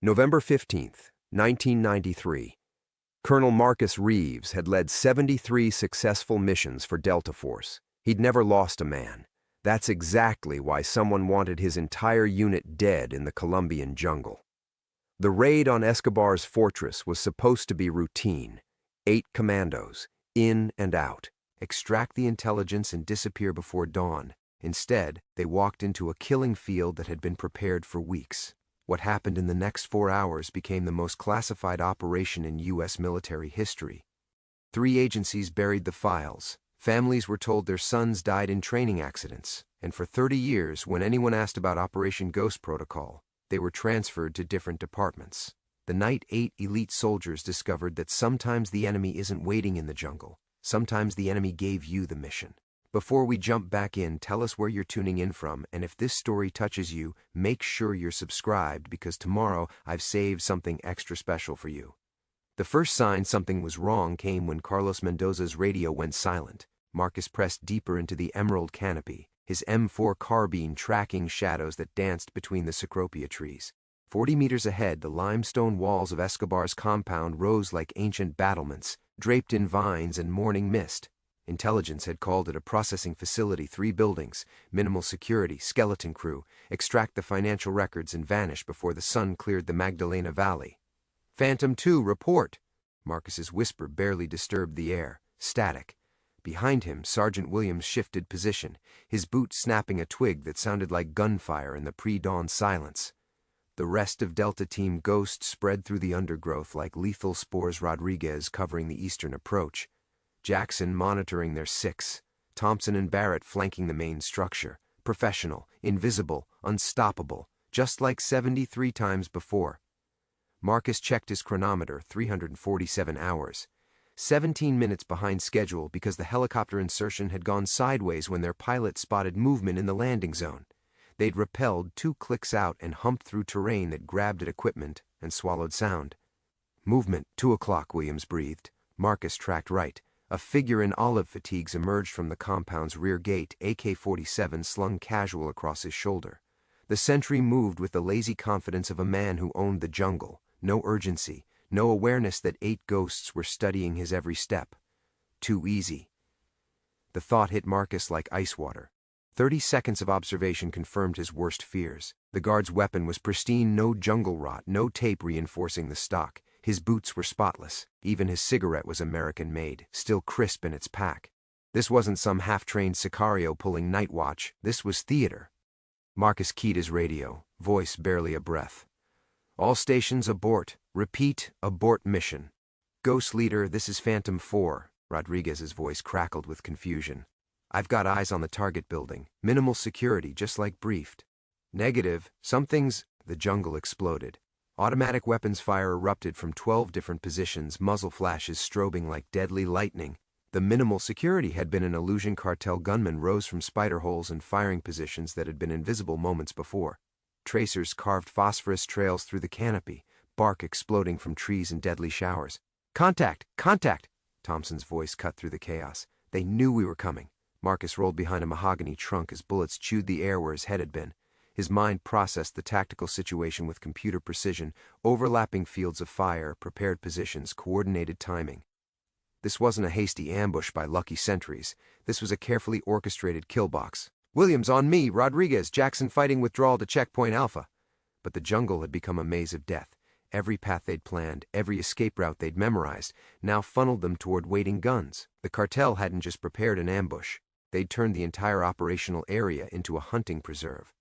November 15th, 1993. Colonel Marcus Reeves had led 73 successful missions for Delta Force. He'd never lost a man. That's exactly why someone wanted his entire unit dead in the Colombian jungle. The raid on Escobar's fortress was supposed to be routine. 8 commandos, in and out, extract the intelligence and disappear before dawn. Instead, they walked into a killing field that had been prepared for weeks. What happened in the next 4 hours became the most classified operation in U.S. military history. 3 agencies buried the files. Families were told their sons died in training accidents, and for 30 years, when anyone asked about Operation Ghost Protocol, they were transferred to different departments. The night 8 elite soldiers discovered that sometimes the enemy isn't waiting in the jungle. Sometimes the enemy gave you the mission. Before we jump back in, tell us where you're tuning in from, and if this story touches you, make sure you're subscribed because tomorrow I've saved something extra special for you. The first sign something was wrong came when Carlos Mendoza's radio went silent. Marcus pressed deeper into the emerald canopy, his M4 carbine tracking shadows that danced between the cecropia trees. 40 meters ahead, the limestone walls of Escobar's compound rose like ancient battlements, draped in vines and morning mist. Intelligence had called it a processing facility, 3 buildings, minimal security, skeleton crew, extract the financial records and vanish before the sun cleared the Magdalena Valley. Phantom 2, report! Marcus's whisper barely disturbed the air, static. Behind him, Sergeant Williams shifted position, his boot snapping a twig that sounded like gunfire in the pre-dawn silence. The rest of Delta Team Ghost spread through the undergrowth like lethal spores, Rodriguez covering the eastern approach. Jackson monitoring their 6, Thompson and Barrett flanking the main structure, professional, invisible, unstoppable, just like 73 times before. Marcus checked his chronometer, 347 hours. 17 minutes behind schedule because the helicopter insertion had gone sideways when their pilot spotted movement in the landing zone. They'd rappelled 2 clicks out and humped through terrain that grabbed at equipment and swallowed sound. Movement, 2 o'clock, Williams breathed. Marcus tracked right. A figure in olive fatigues emerged from the compound's rear gate, AK-47 slung casual across his shoulder. The sentry moved with the lazy confidence of a man who owned the jungle. No urgency, no awareness that 8 ghosts were studying his every step. Too easy. The thought hit Marcus like ice water. 30 seconds of observation confirmed his worst fears. The guard's weapon was pristine, no jungle rot, no tape reinforcing the stock. His boots were spotless. Even his cigarette was American-made, still crisp in its pack. This wasn't some half-trained sicario pulling night watch. This was theater. Marcus keyed his radio, voice barely a breath. All stations abort. Repeat, abort mission. Ghost leader, this is Phantom 4. Rodriguez's voice crackled with confusion. I've got eyes on the target building. Minimal security, just like briefed. Negative. Something's... The jungle exploded. Automatic weapons fire erupted from 12 different positions, muzzle flashes strobing like deadly lightning. The minimal security had been an illusion. Cartel gunmen rose from spider holes and firing positions that had been invisible moments before. Tracers carved phosphorus trails through the canopy, bark exploding from trees in deadly showers. Contact! Contact! Thompson's voice cut through the chaos. They knew we were coming. Marcus rolled behind a mahogany trunk as bullets chewed the air where his head had been. His mind processed the tactical situation with computer precision, overlapping fields of fire, prepared positions, coordinated timing. This wasn't a hasty ambush by lucky sentries. This was a carefully orchestrated kill box. Williams on me, Rodriguez, Jackson fighting withdrawal to checkpoint Alpha. But the jungle had become a maze of death. Every path they'd planned, every escape route they'd memorized, now funneled them toward waiting guns. The cartel hadn't just prepared an ambush. They'd turned the entire operational area into a hunting preserve.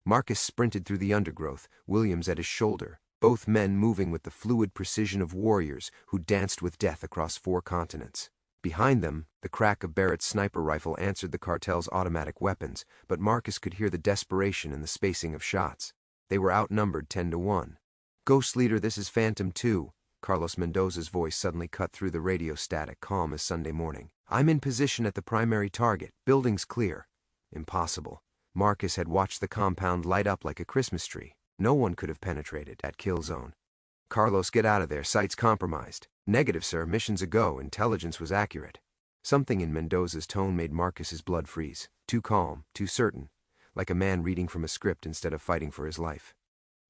Marcus sprinted through the undergrowth, Williams at his shoulder, both men moving with the fluid precision of warriors who danced with death across 4 continents. Behind them, the crack of Barrett's sniper rifle answered the cartel's automatic weapons, but Marcus could hear the desperation in the spacing of shots. They were outnumbered 10-1. Ghost leader, this is Phantom 2. Carlos Mendoza's voice suddenly cut through the radio static, calm as Sunday morning. I'm in position at the primary target. Building's clear. Impossible. Marcus had watched the compound light up like a Christmas tree. No one could have penetrated that kill zone. Carlos, get out of there. Site's compromised. Negative, sir. Mission's a go. Intelligence was accurate. Something in Mendoza's tone made Marcus's blood freeze. Too calm, too certain, like a man reading from a script instead of fighting for his life.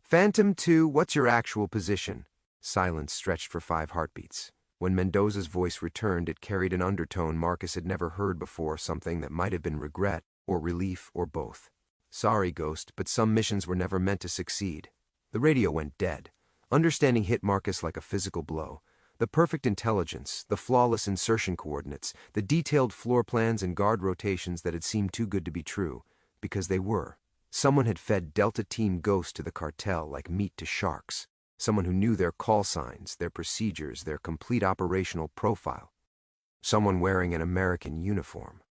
Phantom 2, what's your actual position? Silence stretched for 5 heartbeats. When Mendoza's voice returned, it carried an undertone Marcus had never heard before, something that might have been regret, or relief, or both. Sorry, Ghost, but some missions were never meant to succeed. The radio went dead. Understanding hit Marcus like a physical blow. The perfect intelligence, the flawless insertion coordinates, the detailed floor plans and guard rotations that had seemed too good to be true, because they were. Someone had fed Delta Team Ghost to the cartel like meat to sharks. Someone who knew their call signs, their procedures, their complete operational profile. Someone wearing an American uniform.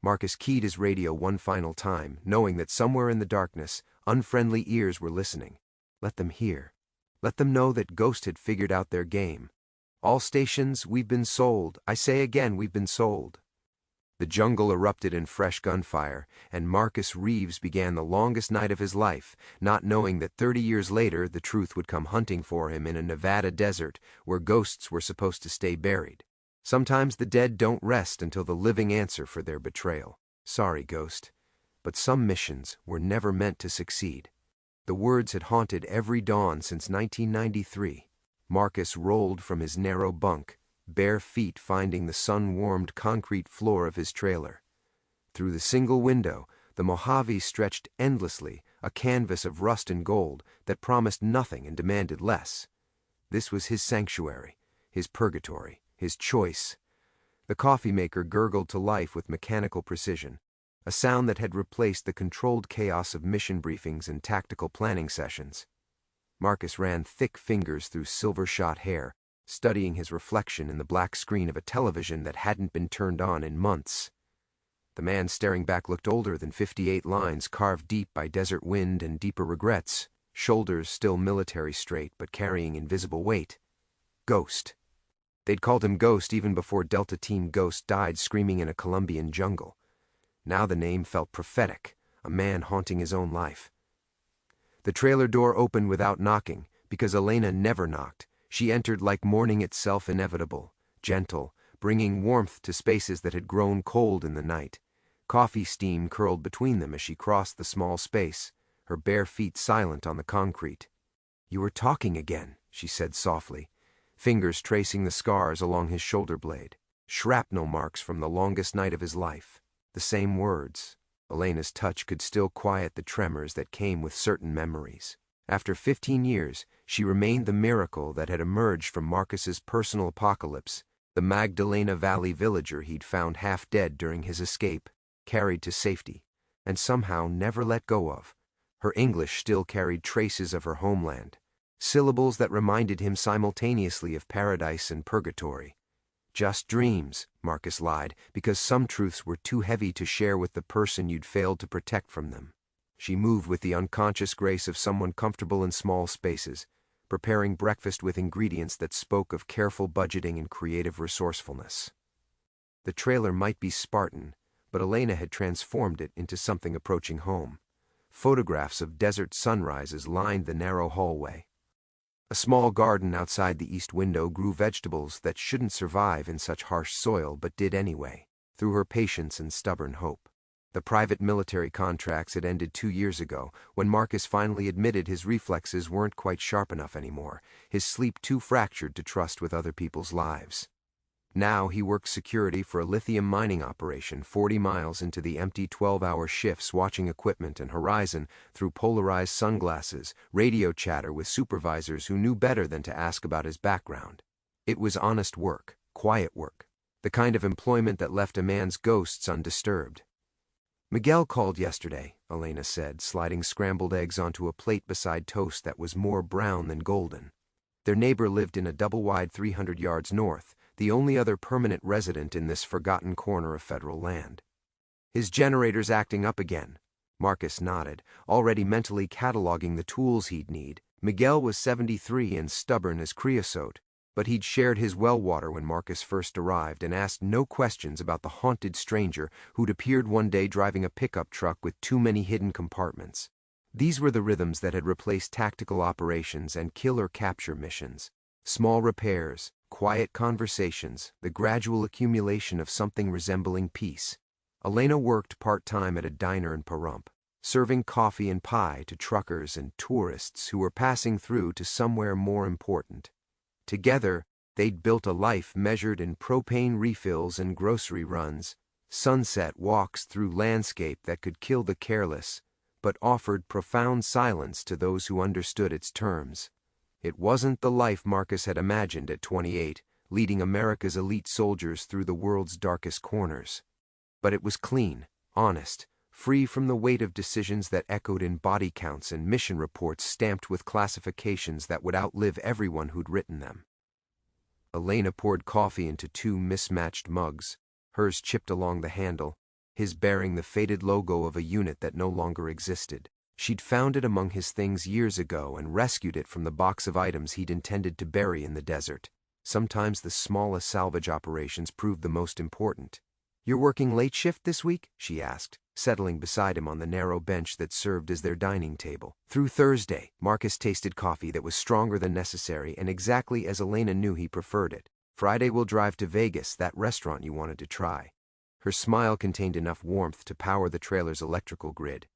Marcus keyed his radio one final time, knowing that somewhere in the darkness, unfriendly ears were listening. Let them hear. Let them know that Ghost had figured out their game. All stations, we've been sold. I say again, we've been sold. The jungle erupted in fresh gunfire, and Marcus Reeves began the longest night of his life, not knowing that 30 years later the truth would come hunting for him in a Nevada desert where ghosts were supposed to stay buried. Sometimes the dead don't rest until the living answer for their betrayal. Sorry, Ghost, but some missions were never meant to succeed. The words had haunted every dawn since 1993. Marcus rolled from his narrow bunk, bare feet finding the sun-warmed concrete floor of his trailer. Through the single window, the Mojave stretched endlessly, a canvas of rust and gold that promised nothing and demanded less. This was his sanctuary, his purgatory, his choice. The coffee maker gurgled to life with mechanical precision, a sound that had replaced the controlled chaos of mission briefings and tactical planning sessions. Marcus ran thick fingers through silver-shot hair, studying his reflection in the black screen of a television that hadn't been turned on in months. The man staring back looked older than 58 lines carved deep by desert wind and deeper regrets, shoulders still military straight but carrying invisible weight. Ghost. They'd called him Ghost even before Delta Team Ghost died screaming in a Colombian jungle. Now the name felt prophetic, a man haunting his own life. The trailer door opened without knocking, because Elena never knocked. She entered like morning itself, inevitable, gentle, bringing warmth to spaces that had grown cold in the night. Coffee steam curled between them as she crossed the small space, her bare feet silent on the concrete. "You were talking again," she said softly, fingers tracing the scars along his shoulder blade, shrapnel marks from the longest night of his life. The same words. Elena's touch could still quiet the tremors that came with certain memories. After 15 years, she remained the miracle that had emerged from Marcus's personal apocalypse, the Magdalena Valley villager he'd found half dead during his escape, carried to safety, and somehow never let go of. Her English still carried traces of her homeland, syllables that reminded him simultaneously of paradise and purgatory. Just dreams, Marcus lied, because some truths were too heavy to share with the person you'd failed to protect from them. She moved with the unconscious grace of someone comfortable in small spaces, preparing breakfast with ingredients that spoke of careful budgeting and creative resourcefulness. The trailer might be Spartan, but Elena had transformed it into something approaching home. Photographs of desert sunrises lined the narrow hallway. A small garden outside the east window grew vegetables that shouldn't survive in such harsh soil but did anyway, through her patience and stubborn hope. The private military contracts had ended 2 years ago, when Marcus finally admitted his reflexes weren't quite sharp enough anymore, his sleep too fractured to trust with other people's lives. Now he worked security for a lithium mining operation 40 miles into the empty 12-hour shifts, watching equipment and horizon through polarized sunglasses, radio chatter with supervisors who knew better than to ask about his background. It was honest work, quiet work, the kind of employment that left a man's ghosts undisturbed. "Miguel called yesterday," Elena said, sliding scrambled eggs onto a plate beside toast that was more brown than golden. Their neighbor lived in a double-wide 300 yards north, the only other permanent resident in this forgotten corner of federal land. "His generator's acting up again." Marcus nodded, already mentally cataloging the tools he'd need. Miguel was 73 and stubborn as creosote, but he'd shared his well water when Marcus first arrived and asked no questions about the haunted stranger who'd appeared one day driving a pickup truck with too many hidden compartments. These were the rhythms that had replaced tactical operations and kill-or-capture missions. Small repairs, quiet conversations, the gradual accumulation of something resembling peace. Elena worked part-time at a diner in Pahrump, serving coffee and pie to truckers and tourists who were passing through to somewhere more important. Together, they'd built a life measured in propane refills and grocery runs, sunset walks through landscape that could kill the careless, but offered profound silence to those who understood its terms. It wasn't the life Marcus had imagined at 28, leading America's elite soldiers through the world's darkest corners. But it was clean, honest, free from the weight of decisions that echoed in body counts and mission reports stamped with classifications that would outlive everyone who'd written them. Elena poured coffee into two mismatched mugs, hers chipped along the handle, his bearing the faded logo of a unit that no longer existed. She'd found it among his things years ago and rescued it from the box of items he'd intended to bury in the desert. Sometimes the smallest salvage operations proved the most important. "You're working late shift this week?" she asked, settling beside him on the narrow bench that served as their dining table. Through Thursday, Marcus tasted coffee that was stronger than necessary and exactly as Elena knew he preferred it. "Friday we'll drive to Vegas, that restaurant you wanted to try." Her smile contained enough warmth to power the trailer's electrical grid.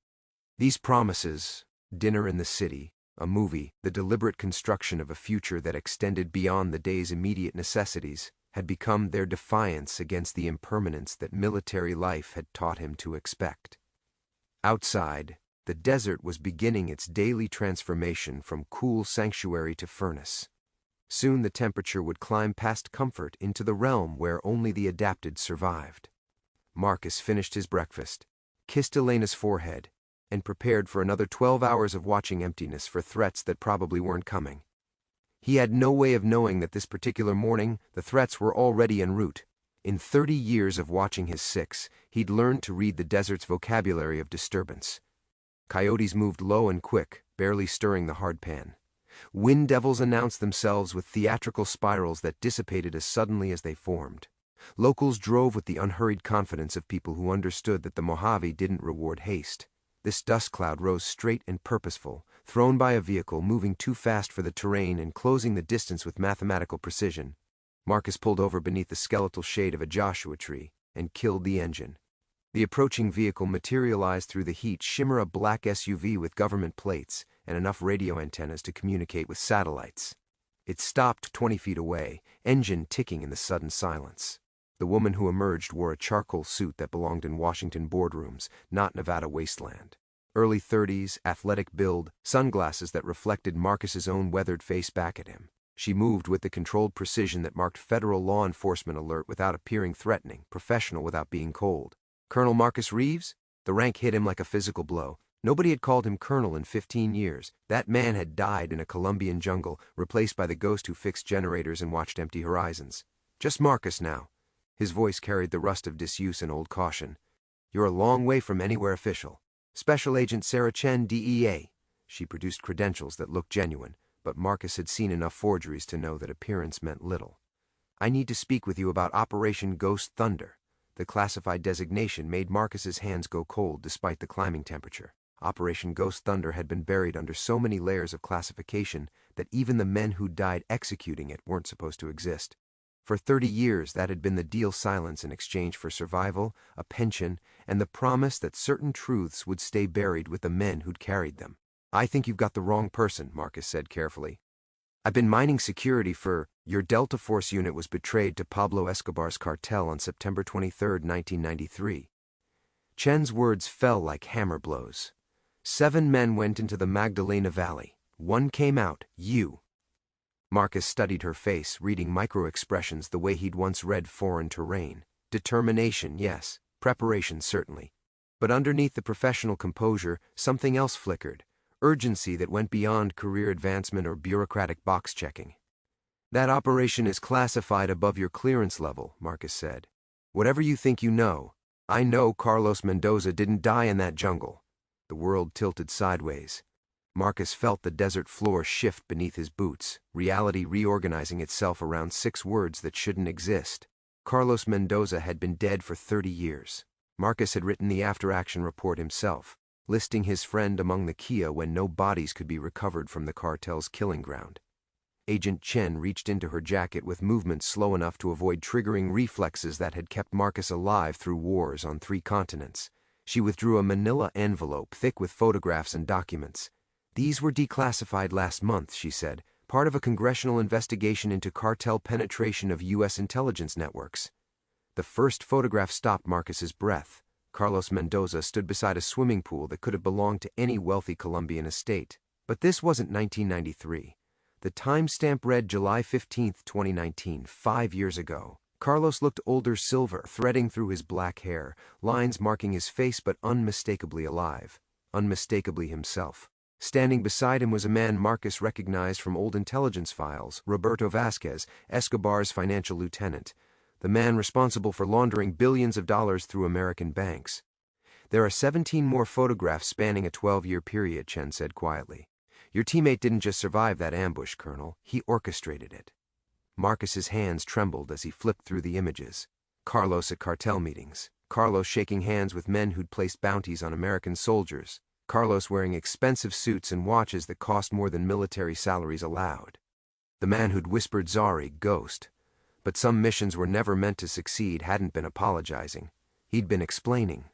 These promises, dinner in the city, a movie, the deliberate construction of a future that extended beyond the day's immediate necessities, had become their defiance against the impermanence that military life had taught him to expect. Outside, the desert was beginning its daily transformation from cool sanctuary to furnace. Soon the temperature would climb past comfort into the realm where only the adapted survived. Marcus finished his breakfast, kissed Elena's forehead, and prepared for another 12 hours of watching emptiness for threats that probably weren't coming. He had no way of knowing that this particular morning the threats were already en route. In 30 years of watching his six, he'd learned to read the desert's vocabulary of disturbance. Coyotes moved low and quick, barely stirring the hardpan. Wind devils announced themselves with theatrical spirals that dissipated as suddenly as they formed. Locals drove with the unhurried confidence of people who understood that the Mojave didn't reward haste. This dust cloud rose straight and purposeful, thrown by a vehicle moving too fast for the terrain and closing the distance with mathematical precision. Marcus pulled over beneath the skeletal shade of a Joshua tree and killed the engine. The approaching vehicle materialized through the heat, shimmer a black SUV with government plates and enough radio antennas to communicate with satellites. It stopped 20 feet away, engine ticking in the sudden silence. The woman who emerged wore a charcoal suit that belonged in Washington boardrooms, not Nevada wasteland. Early 30s, athletic build, sunglasses that reflected Marcus's own weathered face back at him. She moved with the controlled precision that marked federal law enforcement alert without appearing threatening, professional without being cold. Colonel Marcus Reeves? The rank hit him like a physical blow. Nobody had called him colonel in 15 years. That man had died in a Colombian jungle, replaced by the ghost who fixed generators and watched empty horizons. Just Marcus now. His voice carried the rust of disuse and old caution. "You're a long way from anywhere official. Special Agent Sarah Chen, DEA." She produced credentials that looked genuine, but Marcus had seen enough forgeries to know that appearance meant little. "I need to speak with you about Operation Ghost Thunder." The classified designation made Marcus's hands go cold despite the climbing temperature. Operation Ghost Thunder had been buried under so many layers of classification that even the men who died executing it weren't supposed to exist. For 30 years, that had been the deal: silence in exchange for survival, a pension, and the promise that certain truths would stay buried with the men who'd carried them. "I think you've got the wrong person," Marcus said carefully. "I've been mining security for your Delta Force unit was betrayed to Pablo Escobar's cartel on September 23, 1993. Chen's words fell like hammer blows. 7 men went into the Magdalena Valley. 1 came out, you. Marcus studied her face, reading micro-expressions the way he'd once read foreign terrain. Determination, yes. Preparation, certainly. But underneath the professional composure, something else flickered. Urgency that went beyond career advancement or bureaucratic box-checking. "That operation is classified above your clearance level," Marcus said. "Whatever you think you know, I know Carlos Mendoza didn't die in that jungle." The world tilted sideways. Marcus felt the desert floor shift beneath his boots, reality reorganizing itself around 6 words that shouldn't exist. Carlos Mendoza had been dead for 30 years. Marcus had written the after-action report himself, listing his friend among the Kia when no bodies could be recovered from the cartel's killing ground. Agent Chen reached into her jacket with movements slow enough to avoid triggering reflexes that had kept Marcus alive through wars on 3 continents. She withdrew a manila envelope thick with photographs and documents. "These were declassified last month," she said, "part of a congressional investigation into cartel penetration of U.S. intelligence networks." The first photograph stopped Marcus's breath. Carlos Mendoza stood beside a swimming pool that could have belonged to any wealthy Colombian estate. But this wasn't 1993. The timestamp read July 15, 2019, 5 years ago. Carlos looked older silver, threading through his black hair, lines marking his face but unmistakably alive, unmistakably himself. Standing beside him was a man Marcus recognized from old intelligence files, Roberto Vasquez, Escobar's financial lieutenant, the man responsible for laundering billions of dollars through American banks. "There are 17 more photographs spanning a 12-year period," Chen said quietly. "Your teammate didn't just survive that ambush, Colonel. He orchestrated it." Marcus's hands trembled as he flipped through the images. Carlos at cartel meetings. Carlos shaking hands with men who'd placed bounties on American soldiers. Carlos wearing expensive suits and watches that cost more than military salaries allowed. The man who'd whispered Zari, ghost. But some missions were never meant to succeed hadn't been apologizing. He'd been explaining.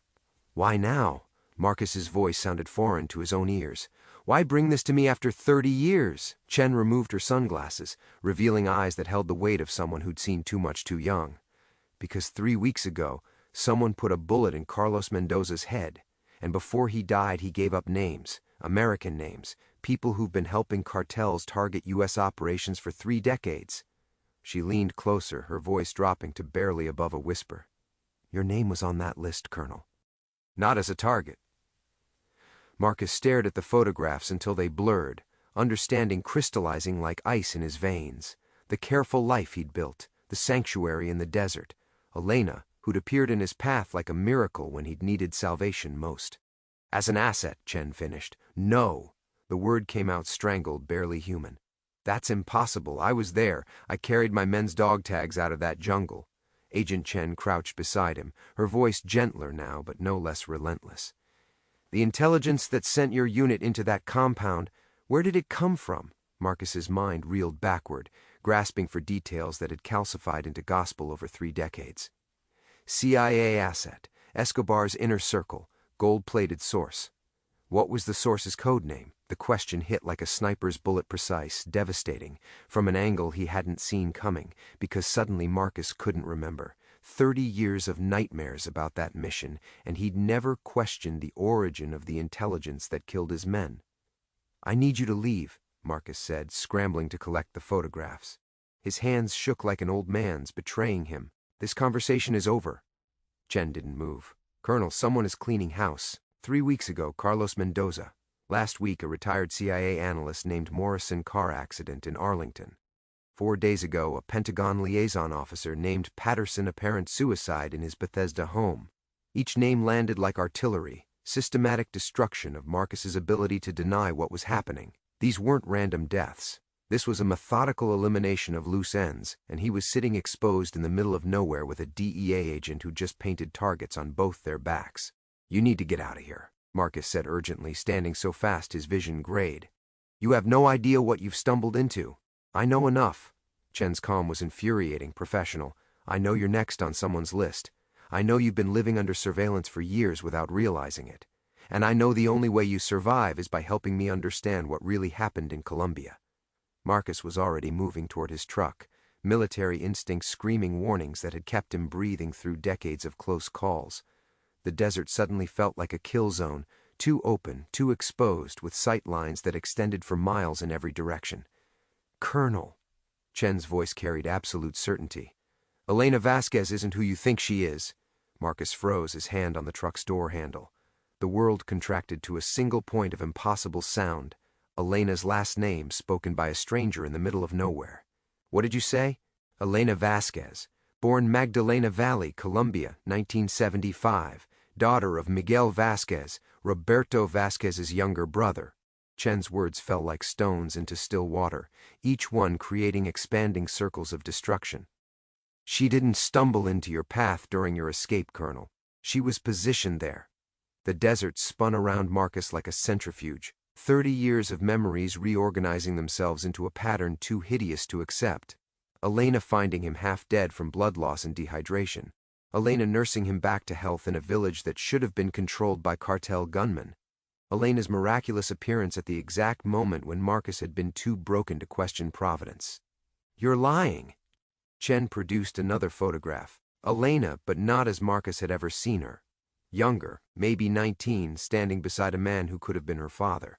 "Why now?" Marcus's voice sounded foreign to his own ears. "Why bring this to me after 30 years? Chen removed her sunglasses, revealing eyes that held the weight of someone who'd seen too much too young. "Because 3 weeks ago, someone put a bullet in Carlos Mendoza's head, and before he died he gave up names, American names, people who've been helping cartels target U.S. operations for 3 decades. She leaned closer, her voice dropping to barely above a whisper. "Your name was on that list, Colonel." "Not as a target." Marcus stared at the photographs until they blurred, understanding crystallizing like ice in his veins. The careful life he'd built, the sanctuary in the desert, Elena, who'd appeared in his path like a miracle when he'd needed salvation most. "As an asset," Chen finished. "No." The word came out strangled, barely human. "That's impossible. I was there. I carried my men's dog tags out of that jungle." Agent Chen crouched beside him, her voice gentler now but no less relentless. "The intelligence that sent your unit into that compound, where did it come from?" Marcus's mind reeled backward, grasping for details that had calcified into gospel over 3 decades. CIA asset, Escobar's inner circle, gold-plated source. What was the source's code name? The question hit like a sniper's bullet, precise, devastating, from an angle he hadn't seen coming, because suddenly Marcus couldn't remember. 30 years of nightmares about that mission, and he'd never questioned the origin of the intelligence that killed his men. "I need you to leave," Marcus said, scrambling to collect the photographs. His hands shook like an old man's, betraying him. "This conversation is over." Chen didn't move. "Colonel, someone is cleaning house. 3 weeks ago, Carlos Mendoza. Last week, a retired CIA analyst named Morrison car accident in Arlington. 4 days ago, a Pentagon liaison officer named Patterson apparent suicide in his Bethesda home. Each name landed like artillery, systematic destruction of Marcus's ability to deny what was happening. These weren't random deaths. This was a methodical elimination of loose ends, and he was sitting exposed in the middle of nowhere with a DEA agent who just painted targets on both their backs. "You need to get out of here," Marcus said urgently, standing so fast his vision grayed. "You have no idea what you've stumbled into." "I know enough." Chen's calm was infuriating, professional. "I know you're next on someone's list. I know you've been living under surveillance for years without realizing it. And I know the only way you survive is by helping me understand what really happened in Colombia." Marcus was already moving toward his truck, military instinct screaming warnings that had kept him breathing through decades of close calls. The desert suddenly felt like a kill zone, too open, too exposed, with sight lines that extended for miles in every direction. "Colonel." Chen's voice carried absolute certainty. "Elena Vasquez isn't who you think she is." Marcus froze, his hand on the truck's door handle. The world contracted to a single point of impossible sound. Elena's last name spoken by a stranger in the middle of nowhere. "What did you say?" "Elena Vasquez. Born Magdalena Valley, Colombia, 1975. Daughter of Miguel Vasquez, Roberto Vasquez's younger brother." Chen's words fell like stones into still water, each one creating expanding circles of destruction. "She didn't stumble into your path during your escape, Colonel. She was positioned there." The desert spun around Marcus like a centrifuge, 30 years of memories reorganizing themselves into a pattern too hideous to accept. Elena finding him half dead from blood loss and dehydration. Elena nursing him back to health in a village that should have been controlled by cartel gunmen. Elena's miraculous appearance at the exact moment when Marcus had been too broken to question Providence. "You're lying." Chen produced another photograph. Elena, but not as Marcus had ever seen her. Younger, maybe 19, standing beside a man who could have been her father.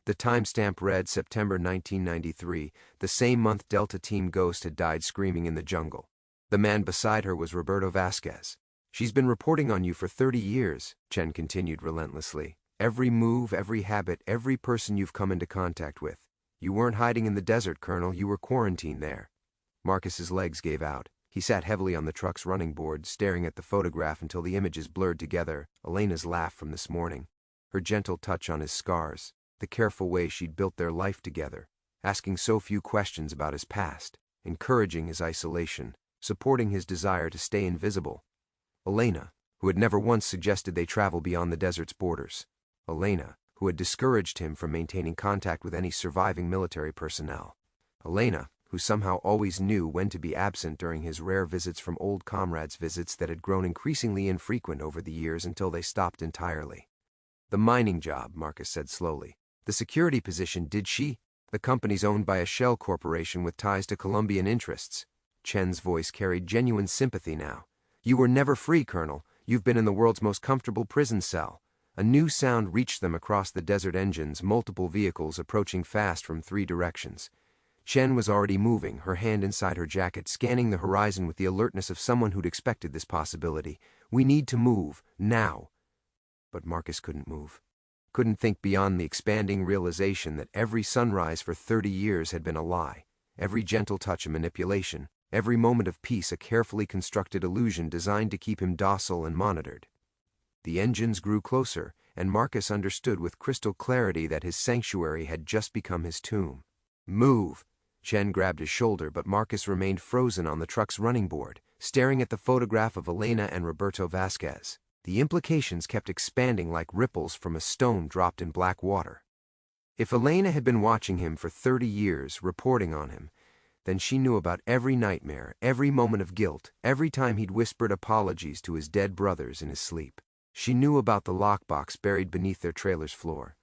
The timestamp read September 1993, the same month Delta Team Ghost had died screaming in the jungle. The man beside her was Roberto Vasquez. "She's been reporting on you for 30 years, Chen continued relentlessly. "Every move, every habit, every person you've come into contact with. You weren't hiding in the desert, Colonel, you were quarantined there." Marcus's legs gave out. He sat heavily on the truck's running board, staring at the photograph until the images blurred together. Elena's laugh from this morning, her gentle touch on his scars, the careful way she'd built their life together, asking so few questions about his past, encouraging his isolation, supporting his desire to stay invisible. Elena, who had never once suggested they travel beyond the desert's borders. Elena, who had discouraged him from maintaining contact with any surviving military personnel. Elena, who somehow always knew when to be absent during his rare visits from old comrades, visits that had grown increasingly infrequent over the years until they stopped entirely. "The mining job," Marcus said slowly. "The security position, did she? The company's owned by a shell corporation with ties to Colombian interests." Chen's voice carried genuine sympathy now. "You were never free, Colonel. You've been in the world's most comfortable prison cell." A new sound reached them across the desert engines, multiple vehicles approaching fast from 3 directions. Chen was already moving, her hand inside her jacket, scanning the horizon with the alertness of someone who'd expected this possibility. "We need to move, now." But Marcus couldn't move. Couldn't think beyond the expanding realization that every sunrise for 30 years had been a lie, every gentle touch a manipulation, every moment of peace a carefully constructed illusion designed to keep him docile and monitored. The engines grew closer, and Marcus understood with crystal clarity that his sanctuary had just become his tomb. "Move!" Chen grabbed his shoulder, but Marcus remained frozen on the truck's running board, staring at the photograph of Elena and Roberto Vasquez. The implications kept expanding like ripples from a stone dropped in black water. If Elena had been watching him for 30 years, reporting on him, then she knew about every nightmare, every moment of guilt, every time he'd whispered apologies to his dead brothers in his sleep. She knew about the lockbox buried beneath their trailer's floor.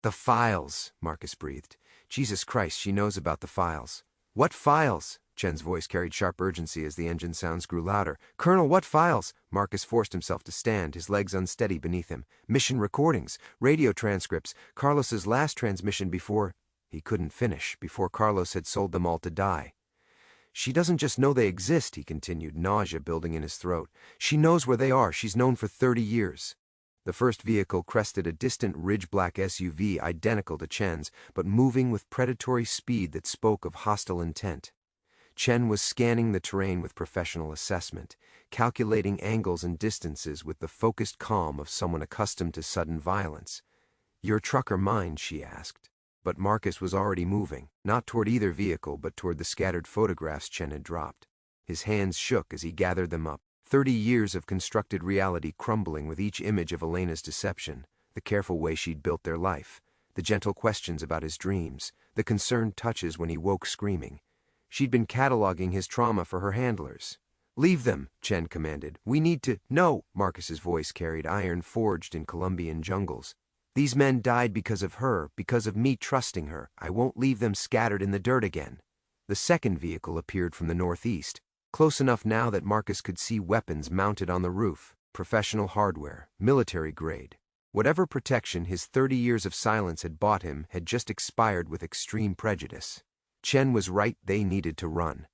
"The files," Marcus breathed. "Jesus Christ, she knows about the files." "What files?" Chen's voice carried sharp urgency as the engine sounds grew louder. "Colonel, what files?" Marcus forced himself to stand, his legs unsteady beneath him. "Mission recordings, radio transcripts, Carlos's last transmission before—" He couldn't finish, before Carlos had sold them all to die. "She doesn't just know they exist," he continued, nausea building in his throat. "She knows where they are. She's known for 30 years. The first vehicle crested a distant ridge-black SUV identical to Chen's, but moving with predatory speed that spoke of hostile intent. Chen was scanning the terrain with professional assessment, calculating angles and distances with the focused calm of someone accustomed to sudden violence. "Your truck or mine?" she asked. But Marcus was already moving, not toward either vehicle but toward the scattered photographs Chen had dropped. His hands shook as he gathered them up. 30 years of constructed reality crumbling with each image of Elena's deception, the careful way she'd built their life, the gentle questions about his dreams, the concerned touches when he woke screaming. She'd been cataloging his trauma for her handlers. "Leave them," Chen commanded. "We need to—" "No," Marcus's voice carried iron forged in Colombian jungles. "These men died because of her, because of me trusting her. I won't leave them scattered in the dirt again." The second vehicle appeared from the northeast, close enough now that Marcus could see weapons mounted on the roof, professional hardware, military grade. Whatever protection his 30 years of silence had bought him had just expired with extreme prejudice. Chen was right, they needed to run.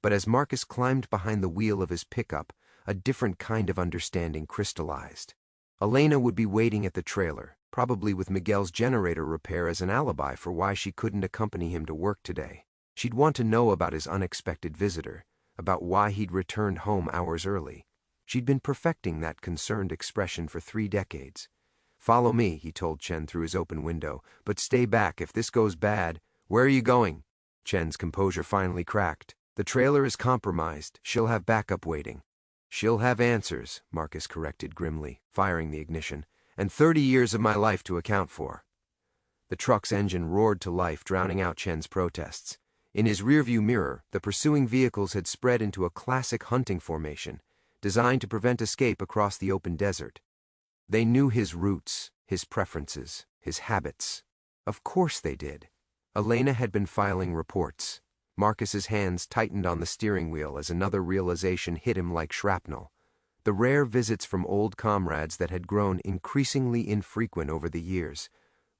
But as Marcus climbed behind the wheel of his pickup, a different kind of understanding crystallized. Elena would be waiting at the trailer, probably with Miguel's generator repair as an alibi for why she couldn't accompany him to work today. She'd want to know about his unexpected visitor, about why he'd returned home hours early. She'd been perfecting that concerned expression for 3 decades. "Follow me," he told Chen through his open window, "but stay back if this goes bad." "Where are you going?" Chen's composure finally cracked. "The trailer is compromised. She'll have backup waiting." "She'll have answers," Marcus corrected grimly, firing the ignition, "and 30 years of my life to account for." The truck's engine roared to life, drowning out Chen's protests. In his rearview mirror, the pursuing vehicles had spread into a classic hunting formation, designed to prevent escape across the open desert. They knew his roots, his preferences, his habits. Of course they did. Elena had been filing reports. Marcus's hands tightened on the steering wheel as another realization hit him like shrapnel. The rare visits from old comrades that had grown increasingly infrequent over the years.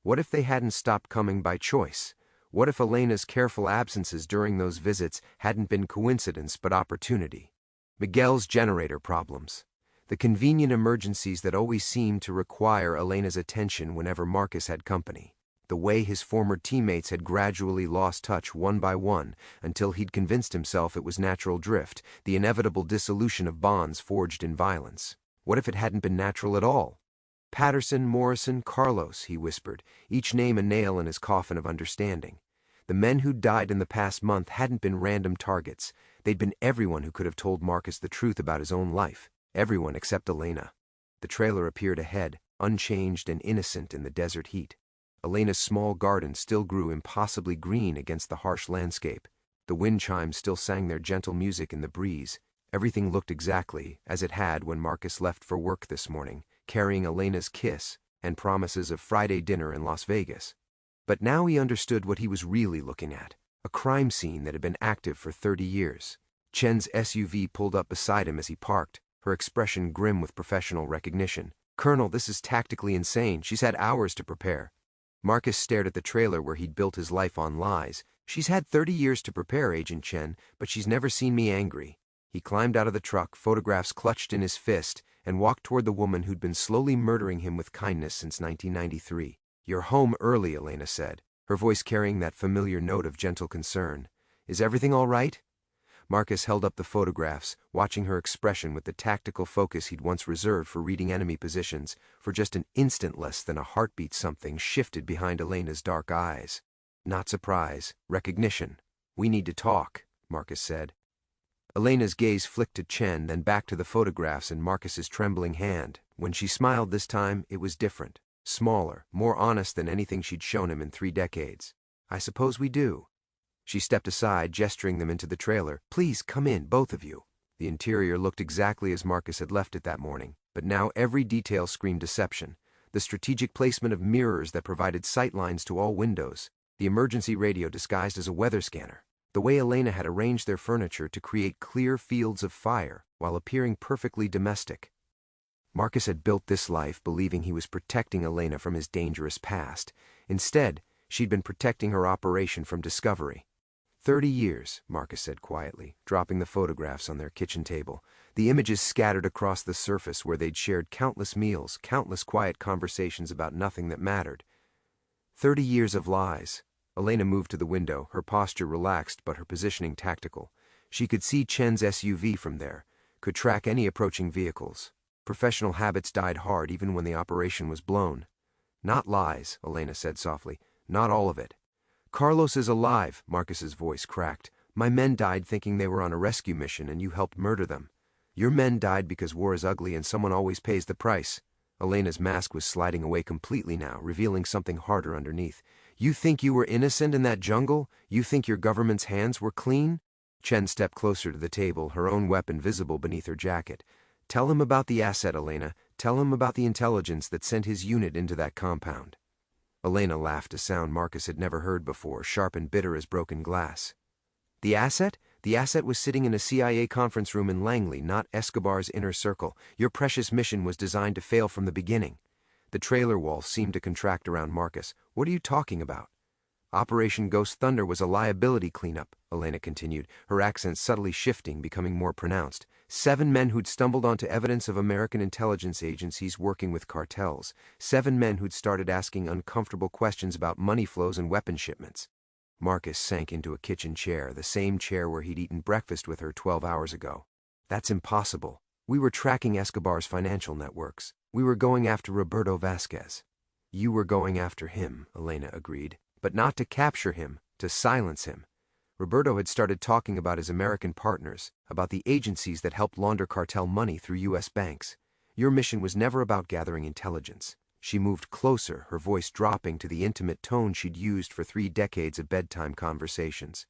What if they hadn't stopped coming by choice? What if Elena's careful absences during those visits hadn't been coincidence but opportunity? Miguel's generator problems. The convenient emergencies that always seemed to require Elena's attention whenever Marcus had company. The way his former teammates had gradually lost touch one by one until he'd convinced himself it was natural drift, the inevitable dissolution of bonds forged in violence. What if it hadn't been natural at all? Patterson, Morrison, Carlos, he whispered, each name a nail in his coffin of understanding. The men who'd died in the past month hadn't been random targets. They'd been everyone who could have told Marcus the truth about his own life. Everyone except Elena. The trailer appeared ahead, unchanged and innocent in the desert heat. Elena's small garden still grew impossibly green against the harsh landscape. The wind chimes still sang their gentle music in the breeze. Everything looked exactly as it had when Marcus left for work this morning, carrying Elena's kiss and promises of Friday dinner in Las Vegas. But now he understood what he was really looking at, a crime scene that had been active for 30 years. Chen's SUV pulled up beside him as he parked, her expression grim with professional recognition. "Colonel, this is tactically insane. She's had hours to prepare." Marcus stared at the trailer where he'd built his life on lies. "She's had 30 years to prepare, Agent Chen, but she's never seen me angry." He climbed out of the truck, photographs clutched in his fist, and walked toward the woman who'd been slowly murdering him with kindness since 1993. "You're home early," Elena said, her voice carrying that familiar note of gentle concern. "Is everything all right?" Marcus held up the photographs, watching her expression with the tactical focus he'd once reserved for reading enemy positions. For just an instant less than a heartbeat, something shifted behind Elena's dark eyes. Not surprise, recognition. "We need to talk," Marcus said. Elena's gaze flicked to Chen, then back to the photographs and Marcus's trembling hand. When she smiled this time, it was different. Smaller, more honest than anything she'd shown him in 3 decades. "I suppose we do." She stepped aside, gesturing them into the trailer. "Please, come in, both of you." The interior looked exactly as Marcus had left it that morning, but now every detail screamed deception. The strategic placement of mirrors that provided sightlines to all windows. The emergency radio disguised as a weather scanner. The way Elena had arranged their furniture to create clear fields of fire while appearing perfectly domestic. Marcus had built this life believing he was protecting Elena from his dangerous past. Instead, she'd been protecting her operation from discovery. 30 years, Marcus said quietly, dropping the photographs on their kitchen table. The images scattered across the surface where they'd shared countless meals, countless quiet conversations about nothing that mattered. 30 years of lies. Elena moved to the window, her posture relaxed but her positioning tactical. She could see Chen's SUV from there, could track any approaching vehicles. Professional habits died hard even when the operation was blown. "Not lies," Elena said softly. "Not all of it." "Carlos is alive," Marcus's voice cracked. "My men died thinking they were on a rescue mission and you helped murder them. Your men died because war is ugly and someone always pays the price." Elena's mask was sliding away completely now, revealing something harder underneath. "You think you were innocent in that jungle? You think your government's hands were clean?" Chen stepped closer to the table, her own weapon visible beneath her jacket. "Tell him about the asset, Elena. Tell him about the intelligence that sent his unit into that compound." Elena laughed, a sound Marcus had never heard before, sharp and bitter as broken glass. "The asset? The asset was sitting in a CIA conference room in Langley, not Escobar's inner circle. Your precious mission was designed to fail from the beginning." The trailer wall seemed to contract around Marcus. "What are you talking about?" "Operation Ghost Thunder was a liability cleanup," Elena continued, her accent subtly shifting, becoming more pronounced. 7 men who'd stumbled onto evidence of American intelligence agencies working with cartels. 7 men who'd started asking uncomfortable questions about money flows and weapon shipments. Marcus sank into a kitchen chair, the same chair where he'd eaten breakfast with her 12 hours ago. "That's impossible. We were tracking Escobar's financial networks. We were going after Roberto Vasquez." "You were going after him," Elena agreed. "But not to capture him, to silence him." Roberto had started talking about his American partners, about the agencies that helped launder cartel money through U.S. banks. Your mission was never about gathering intelligence. She moved closer, her voice dropping to the intimate tone she'd used for 3 decades of bedtime conversations.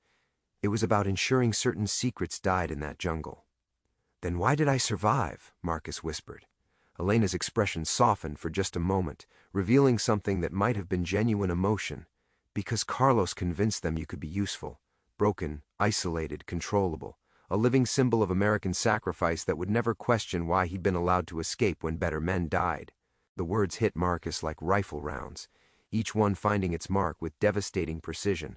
It was about ensuring certain secrets died in that jungle. Then why did I survive? Marcus whispered. Elena's expression softened for just a moment, revealing something that might have been genuine emotion. Because Carlos convinced them you could be useful. Broken, isolated, controllable. A living symbol of American sacrifice that would never question why he'd been allowed to escape when better men died. The words hit Marcus like rifle rounds, each one finding its mark with devastating precision.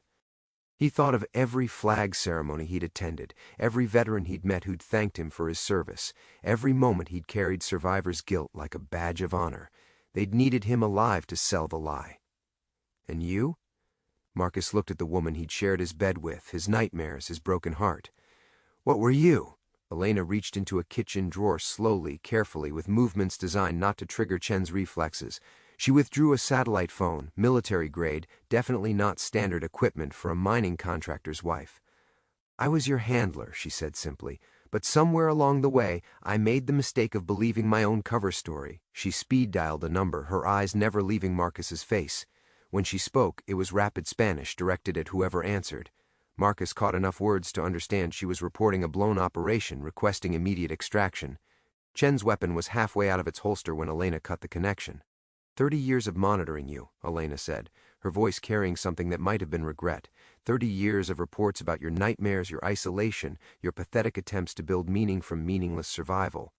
He thought of every flag ceremony he'd attended, every veteran he'd met who'd thanked him for his service, every moment he'd carried survivor's guilt like a badge of honor. They'd needed him alive to sell the lie. And you? Marcus looked at the woman he'd shared his bed with, his nightmares, his broken heart. What were you? Elena reached into a kitchen drawer slowly, carefully, with movements designed not to trigger Chen's reflexes. She withdrew a satellite phone, military grade, definitely not standard equipment for a mining contractor's wife. I was your handler, she said simply, but somewhere along the way, I made the mistake of believing my own cover story. She speed-dialed a number, her eyes never leaving Marcus's face. When she spoke, it was rapid Spanish, directed at whoever answered. Marcus caught enough words to understand she was reporting a blown operation, requesting immediate extraction. Chen's weapon was halfway out of its holster when Elena cut the connection. 30 years of monitoring you, Elena said, her voice carrying something that might have been regret. 30 years of reports about your nightmares, your isolation, your pathetic attempts to build meaning from meaningless survival.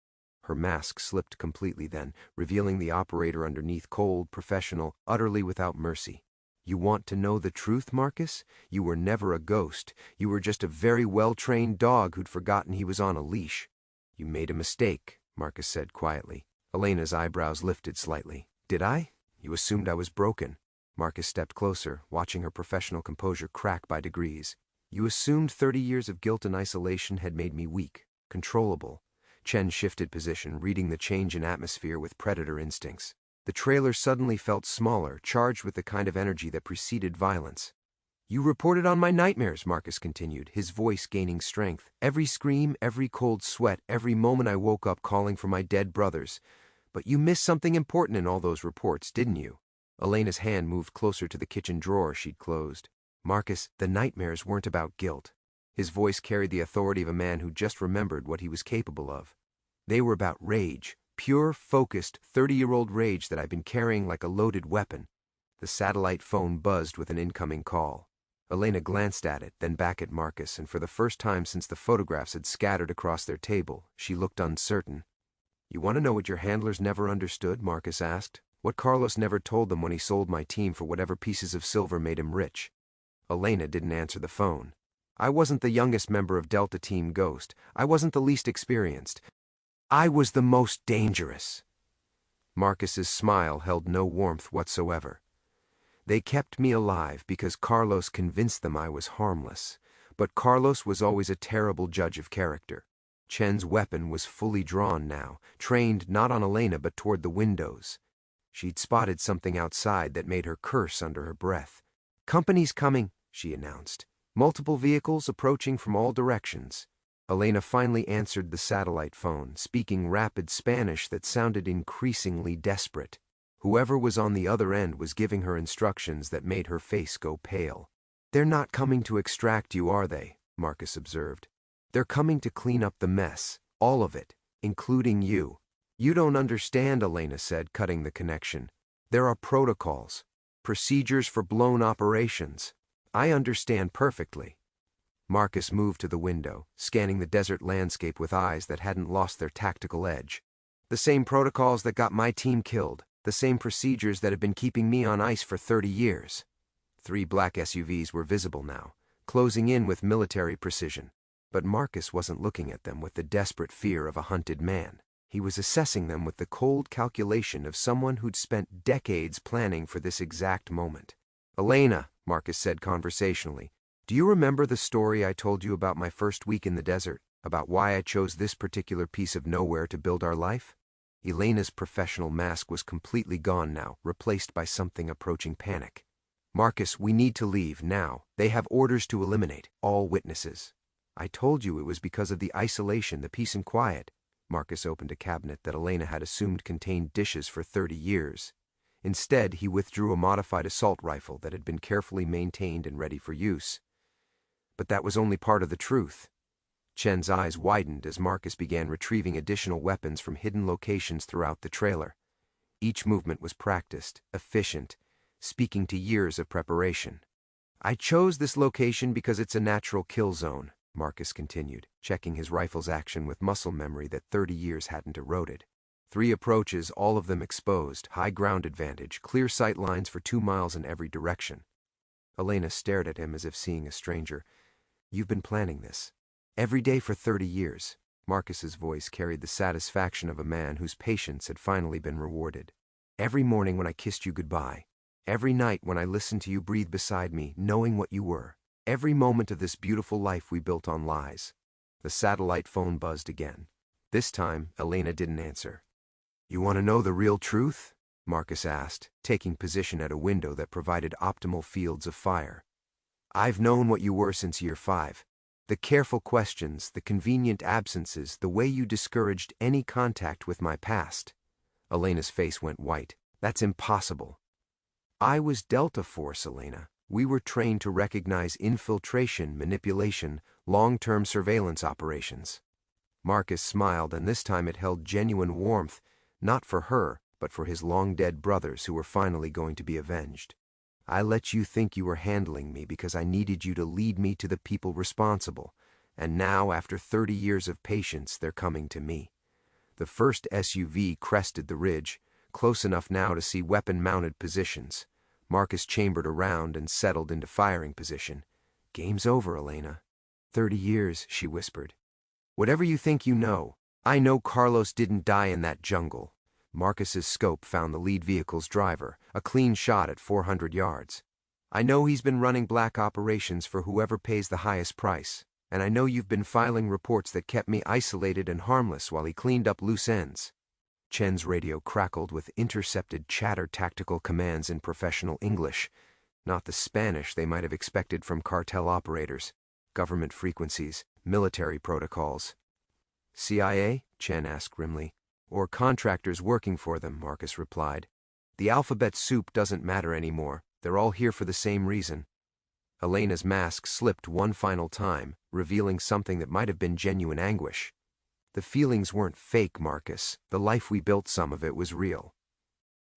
Her mask slipped completely then, revealing the operator underneath, cold, professional, utterly without mercy. You want to know the truth, Marcus? You were never a ghost. You were just a very well-trained dog who'd forgotten he was on a leash. You made a mistake, Marcus said quietly. Elena's eyebrows lifted slightly. Did I? You assumed I was broken. Marcus stepped closer, watching her professional composure crack by degrees. You assumed 30 years of guilt and isolation had made me weak, controllable. Chen shifted position, reading the change in atmosphere with predator instincts. The trailer suddenly felt smaller, charged with the kind of energy that preceded violence. You reported on my nightmares, Marcus continued, his voice gaining strength. Every scream, every cold sweat, every moment I woke up calling for my dead brothers. But you missed something important in all those reports, didn't you? Elena's hand moved closer to the kitchen drawer she'd closed. Marcus, the nightmares weren't about guilt. His voice carried the authority of a man who just remembered what he was capable of. They were about rage, pure, focused, 30-year-old rage that I'd been carrying like a loaded weapon. The satellite phone buzzed with an incoming call. Elena glanced at it, then back at Marcus, and for the first time since the photographs had scattered across their table, she looked uncertain. You want to know what your handlers never understood? Marcus asked. What Carlos never told them when he sold my team for whatever pieces of silver made him rich. Elena didn't answer the phone. I wasn't the youngest member of Delta Team Ghost. I wasn't the least experienced. I was the most dangerous. Marcus's smile held no warmth whatsoever. They kept me alive because Carlos convinced them I was harmless. But Carlos was always a terrible judge of character. Chen's weapon was fully drawn now, trained not on Elena but toward the windows. She'd spotted something outside that made her curse under her breath. Company's coming, she announced. Multiple vehicles approaching from all directions. Elena finally answered the satellite phone, speaking rapid Spanish that sounded increasingly desperate. Whoever was on the other end was giving her instructions that made her face go pale. They're not coming to extract you, are they? Marcus observed. They're coming to clean up the mess, all of it, including you. You don't understand, Elena said, cutting the connection. There are protocols, procedures for blown operations. I understand perfectly. Marcus moved to the window, scanning the desert landscape with eyes that hadn't lost their tactical edge. The same protocols that got my team killed, the same procedures that have been keeping me on ice for 30 years. 3 black SUVs were visible now, closing in with military precision. But Marcus wasn't looking at them with the desperate fear of a hunted man. He was assessing them with the cold calculation of someone who'd spent decades planning for this exact moment. Elena, Marcus said conversationally, do you remember the story I told you about my first week in the desert, about why I chose this particular piece of nowhere to build our life? Elena's professional mask was completely gone now, replaced by something approaching panic. Marcus, we need to leave now. They have orders to eliminate all witnesses. I told you it was because of the isolation, the peace and quiet. Marcus opened a cabinet that Elena had assumed contained dishes for 30 years. Instead, he withdrew a modified assault rifle that had been carefully maintained and ready for use. But that was only part of the truth. Chen's eyes widened as Marcus began retrieving additional weapons from hidden locations throughout the trailer. Each movement was practiced, efficient, speaking to years of preparation. "I chose this location because it's a natural kill zone," Marcus continued, checking his rifle's action with muscle memory that 30 years hadn't eroded. 3 approaches, all of them exposed, high ground advantage, clear sight lines for 2 miles in every direction. Elena stared at him as if seeing a stranger. "You've been planning this every day for 30 years. Marcus's voice carried the satisfaction of a man whose patience had finally been rewarded. "Every morning when I kissed you goodbye. Every night when I listened to you breathe beside me, knowing what you were. Every moment of this beautiful life we built on lies." The satellite phone buzzed again. This time, Elena didn't answer. "You want to know the real truth?" Marcus asked, taking position at a window that provided optimal fields of fire. "I've known what you were since year 5. The careful questions, the convenient absences, the way you discouraged any contact with my past." Elena's face went white. "That's impossible." "I was Delta Force, Elena. We were trained to recognize infiltration, manipulation, long-term surveillance operations." Marcus smiled, and this time it held genuine warmth, not for her, but for his long-dead brothers who were finally going to be avenged. "I let you think you were handling me because I needed you to lead me to the people responsible, and now, after 30 years of patience, they're coming to me." The first SUV crested the ridge, close enough now to see weapon-mounted positions. Marcus chambered around and settled into firing position. "Game's over, Elena." 30 years, she whispered. "Whatever you think you know, I know Carlos didn't die in that jungle." Marcus's scope found the lead vehicle's driver, a clean shot at 400 yards. "I know he's been running black operations for whoever pays the highest price, and I know you've been filing reports that kept me isolated and harmless while he cleaned up loose ends." Chen's radio crackled with intercepted chatter, tactical commands in professional English, not the Spanish they might have expected from cartel operators, government frequencies, military protocols. "CIA?" Chen asked grimly. "Or contractors working for them," Marcus replied. "The alphabet soup doesn't matter anymore. They're all here for the same reason." Elena's mask slipped one final time, revealing something that might have been genuine anguish. "The feelings weren't fake, Marcus. The life we built, some of it was real."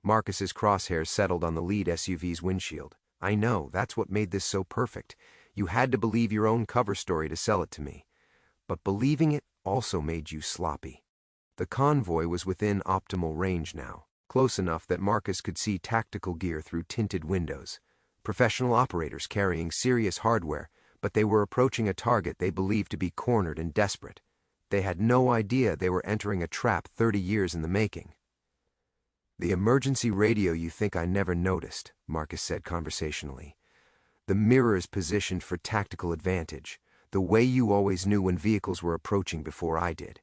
Marcus's crosshairs settled on the lead SUV's windshield. "I know, that's what made this so perfect. You had to believe your own cover story to sell it to me. But believing it also made you sloppy." The convoy was within optimal range now, close enough that Marcus could see tactical gear through tinted windows. Professional operators carrying serious hardware, but they were approaching a target they believed to be cornered and desperate. They had no idea they were entering a trap 30 years in the making. "The emergency radio you think I never noticed," Marcus said conversationally. "The mirrors positioned for tactical advantage, the way you always knew when vehicles were approaching before I did.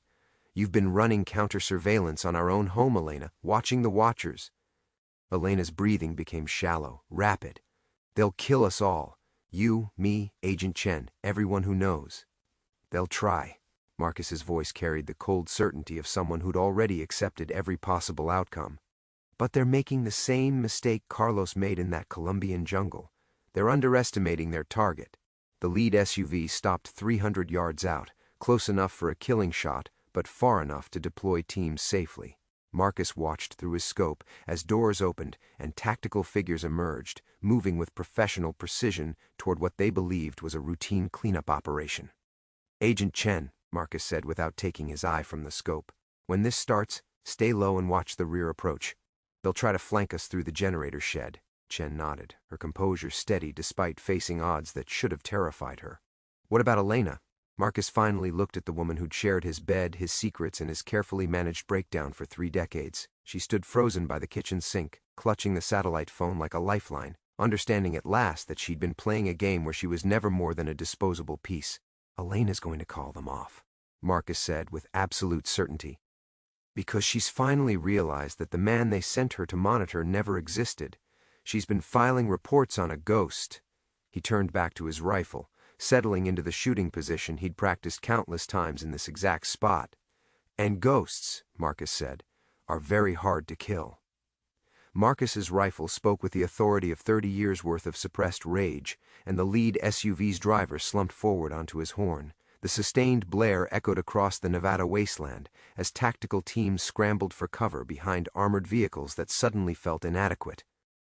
You've been running counter-surveillance on our own home, Elena, watching the watchers." Elena's breathing became shallow, rapid. "They'll kill us all. You, me, Agent Chen, everyone who knows." "They'll try." Marcus's voice carried the cold certainty of someone who'd already accepted every possible outcome. "But they're making the same mistake Carlos made in that Colombian jungle. They're underestimating their target." The lead SUV stopped 300 yards out, close enough for a killing shot, but far enough to deploy teams safely. Marcus watched through his scope as doors opened and tactical figures emerged, moving with professional precision toward what they believed was a routine cleanup operation. "Agent Chen," Marcus said without taking his eye from the scope, "when this starts, stay low and watch the rear approach. They'll try to flank us through the generator shed." Chen nodded, her composure steady despite facing odds that should have terrified her. "What about Elena?" Marcus finally looked at the woman who'd shared his bed, his secrets, and his carefully managed breakdown for 3 decades. She stood frozen by the kitchen sink, clutching the satellite phone like a lifeline, understanding at last that she'd been playing a game where she was never more than a disposable piece. "Elena's going to call them off," Marcus said with absolute certainty. "Because she's finally realized that the man they sent her to monitor never existed. She's been filing reports on a ghost." He turned back to his rifle, settling into the shooting position he'd practiced countless times in this exact spot. "And ghosts," Marcus said, "are very hard to kill." Marcus's rifle spoke with the authority of 30 years' worth of suppressed rage, and the lead SUV's driver slumped forward onto his horn, the The sustained blare echoed across the Nevada wasteland as tactical teams scrambled for cover behind armored vehicles that suddenly felt inadequate.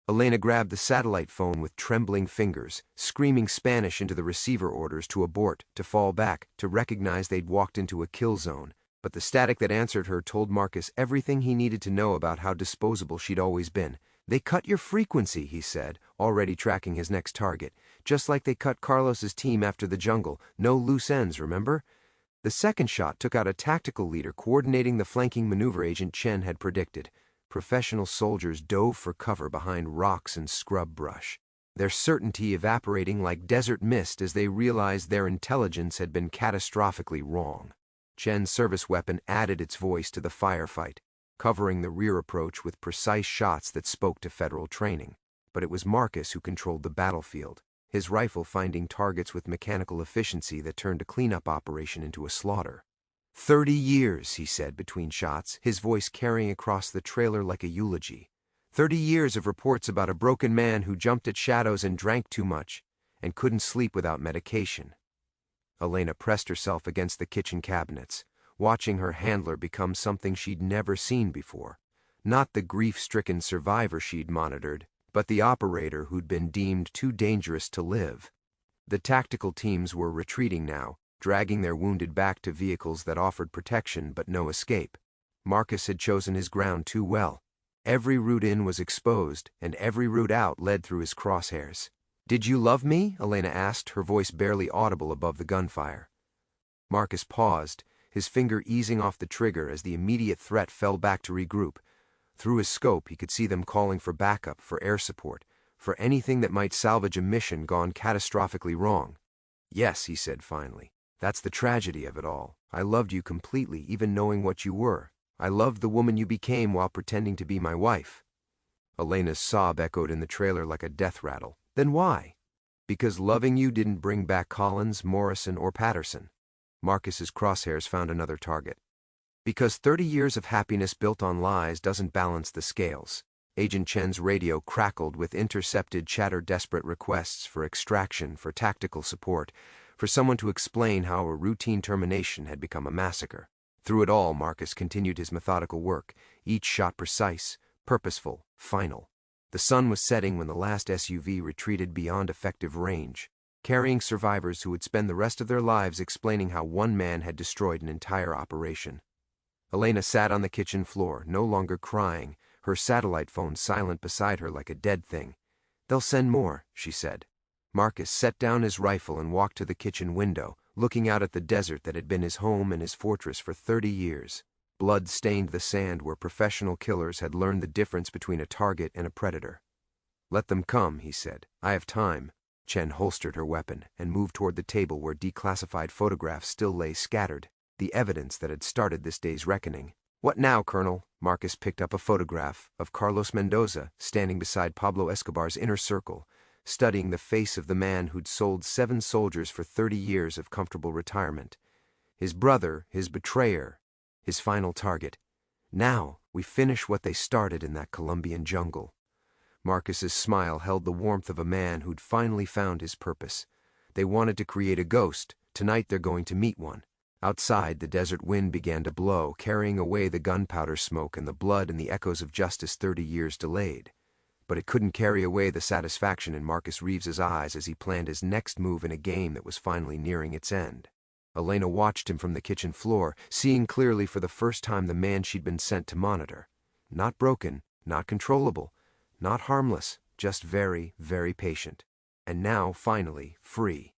Elena grabbed the satellite phone with trembling fingers, screaming Spanish into the receiver orders to abort, to fall back, to recognize they'd walked into a kill zone. But the static that answered her told Marcus everything he needed to know about how disposable she'd always been. "They cut your frequency," he said, already tracking his next target. "Just like they cut Carlos's team after the jungle. No loose ends, remember?" The second shot took out a tactical leader coordinating the flanking maneuver Agent Chen had predicted. Professional soldiers dove for cover behind rocks and scrub brush, their certainty evaporating like desert mist as they realized their intelligence had been catastrophically wrong. Chen's service weapon added its voice to the firefight, covering the rear approach with precise shots that spoke to federal training. But it was Marcus who controlled the battlefield, his rifle finding targets with mechanical efficiency that turned a cleanup operation into a slaughter. 30 years, he said between shots, his voice carrying across the trailer like a eulogy. 30 years of reports about a broken man who jumped at shadows and drank too much, and couldn't sleep without medication. Elena pressed herself against the kitchen cabinets, watching her handler become something she'd never seen before. Not the grief-stricken survivor she'd monitored, but the operator who'd been deemed too dangerous to live. The tactical teams were retreating now, dragging their wounded back to vehicles that offered protection but no escape. Marcus had chosen his ground too well. Every route in was exposed, and every route out led through his crosshairs. "Did you love me?" Elena asked, her voice barely audible above the gunfire. Marcus paused, his finger easing off the trigger as the immediate threat fell back to regroup. Through his scope, he could see them calling for backup, for air support, for anything that might salvage a mission gone catastrophically wrong. "Yes," he said finally. "That's the tragedy of it all. I loved you completely, even knowing what you were. I loved the woman you became while pretending to be my wife." Elena's sob echoed in the trailer like a death rattle. "Then why?" "Because loving you didn't bring back Collins, Morrison, or Patterson." Marcus's crosshairs found another target. "Because 30 years of happiness built on lies doesn't balance the scales." Agent Chen's radio crackled with intercepted chatter-desperate requests for extraction, for tactical support, for someone to explain how a routine termination had become a massacre. Through it all, Marcus continued his methodical work, each shot precise, purposeful, final. The sun was setting when the last SUV retreated beyond effective range, carrying survivors who would spend the rest of their lives explaining how one man had destroyed an entire operation. Elena sat on the kitchen floor, no longer crying, her satellite phone silent beside her like a dead thing. "They'll send more," she said. Marcus set down his rifle and walked to the kitchen window, looking out at the desert that had been his home and his fortress for 30 years. Blood stained the sand where professional killers had learned the difference between a target and a predator. "Let them come," he said. "I have time." Chen holstered her weapon and moved toward the table where declassified photographs still lay scattered, the evidence that had started this day's reckoning. "What now, Colonel?" Marcus picked up a photograph of Carlos Mendoza standing beside Pablo Escobar's inner circle, studying the face of the man who'd sold 7 soldiers for 30 years of comfortable retirement. His brother, his betrayer, his final target. Now, we finish what they started in that Colombian jungle. Marcus's smile held the warmth of a man who'd finally found his purpose. They wanted to create a ghost. Tonight they're going to meet one. Outside, the desert wind began to blow, carrying away the gunpowder smoke and the blood and the echoes of justice 30 years delayed. But it couldn't carry away the satisfaction in Marcus Reeves's eyes as he planned his next move in a game that was finally nearing its end. Elena watched him from the kitchen floor, seeing clearly for the first time the man she'd been sent to monitor. Not broken, not controllable, not harmless, just very, very patient. And now, finally, free.